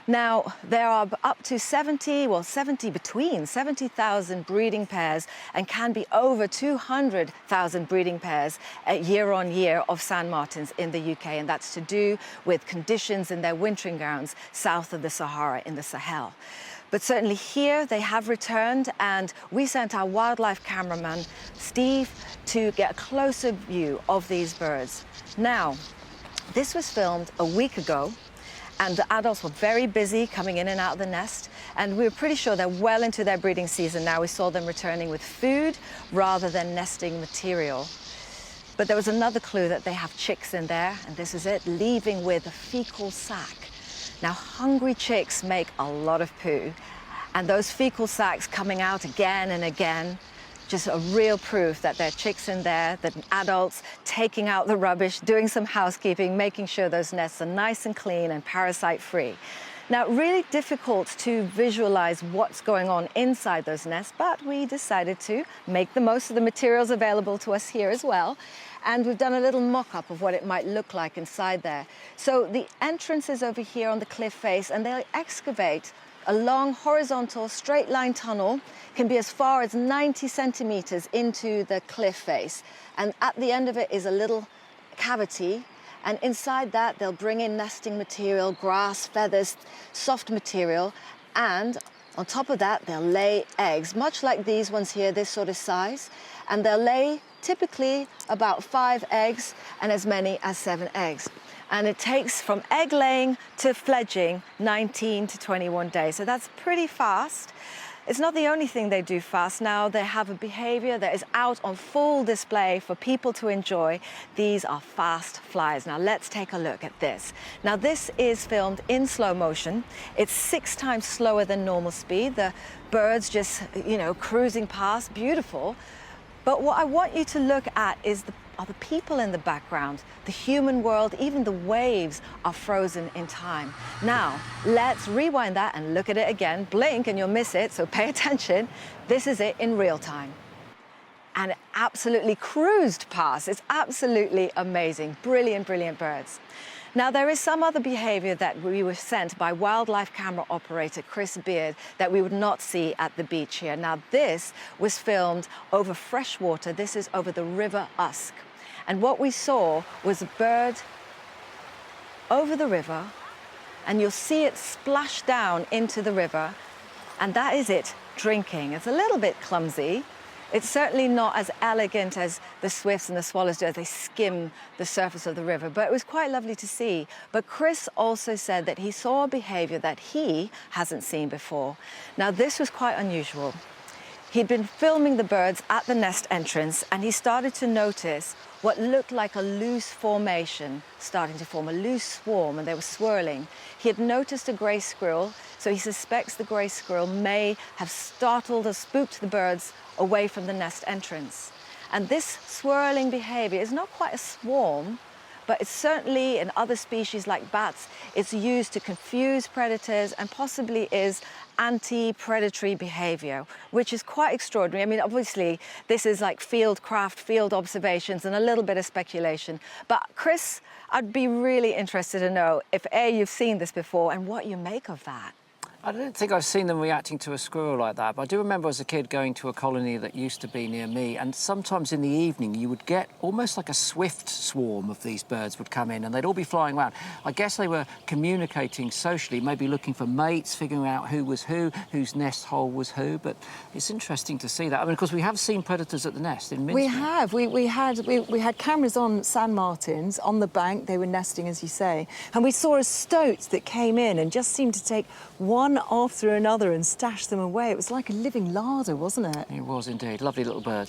Now, there are up to 70, between 70,000 breeding pairs and can be over 200,000 breeding pairs year on year of sand martins in the UK. And that's to do with conditions in their wintering grounds south of the Sahara in the Sahel. But certainly here they have returned, and we sent our wildlife cameraman, Steve, to get a closer view of these birds. Now, this was filmed a week ago, and the adults were very busy coming in and out of the nest, and we were pretty sure they're well into their breeding season now. We saw them returning with food rather than nesting material. But there was another clue that they have chicks in there, and this is it, leaving with a fecal sac. Now, hungry chicks make a lot of poo, and those fecal sacs coming out again and again, just a real proof that there are chicks in there, that adults taking out the rubbish, doing some housekeeping, making sure those nests are nice and clean and parasite-free. Now, really difficult to visualize what's going on inside those nests, but we decided to make the most of the materials available to us here as well. And we've done a little mock-up of what it might look like inside there. So the entrance is over here on the cliff face, and they'll excavate a long horizontal straight line tunnel, can be as far as 90 centimeters into the cliff face. And at the end of it is a little cavity. And inside that, they'll bring in nesting material, grass, feathers, soft material. And on top of that, they'll lay eggs, much like these ones here, this sort of size. And they'll lay typically about 5 eggs and as many as 7 eggs. And it takes from egg laying to fledging 19 to 21 days. So that's pretty fast. It's not the only thing they do fast. Now they have a behavior that is out on full display for people to enjoy. These are fast flyers. Now let's take a look at this. Now this is filmed in slow motion. It's 6 times slower than normal speed. The birds just, cruising past, beautiful. But what I want you to look at are the people in the background, the human world, even the waves are frozen in time. Now, let's rewind that and look at it again. Blink and you'll miss it, so pay attention. This is it in real time. And it absolutely cruised past. It's absolutely amazing. Brilliant, brilliant birds. Now, there is some other behavior that we were sent by wildlife camera operator Chris Beard that we would not see at the beach here. Now, this was filmed over fresh water. This is over the River Usk. And what we saw was a bird over the river, and you'll see it splash down into the river, and that is it drinking. It's a little bit clumsy. It's certainly not as elegant as the swifts and the swallows do as they skim the surface of the river, but it was quite lovely to see. But Chris also said that he saw a behavior that he hasn't seen before. Now, this was quite unusual. He'd been filming the birds at the nest entrance, and he started to notice what looked like a loose formation starting to form, a loose swarm, and they were swirling. He had noticed a grey squirrel, so he suspects the grey squirrel may have startled or spooked the birds away from the nest entrance. And this swirling behavior is not quite a swarm, but it's certainly, in other species like bats, it's used to confuse predators and possibly is anti-predatory behavior, which is quite extraordinary. I mean, obviously, this is like field craft, field observations, and a little bit of speculation. But Chris, I'd be really interested to know if A, you've seen this before, and what you make of that. I don't think I've seen them reacting to a squirrel like that, but I do remember as a kid going to a colony that used to be near me, and sometimes in the evening you would get almost like a swift swarm of these birds would come in, and they'd all be flying around. I guess they were communicating socially, maybe looking for mates, figuring out who was who, whose nest hole was who, but it's interesting to see that. I mean, of course, we have seen predators at the nest in Mincemead. We have. We had cameras on sand martins on the bank. They were nesting, as you say, and we saw a stoat that came in and just seemed to take one after another and stash them away. It was like a living larder, wasn't it? It was indeed. Lovely little birds.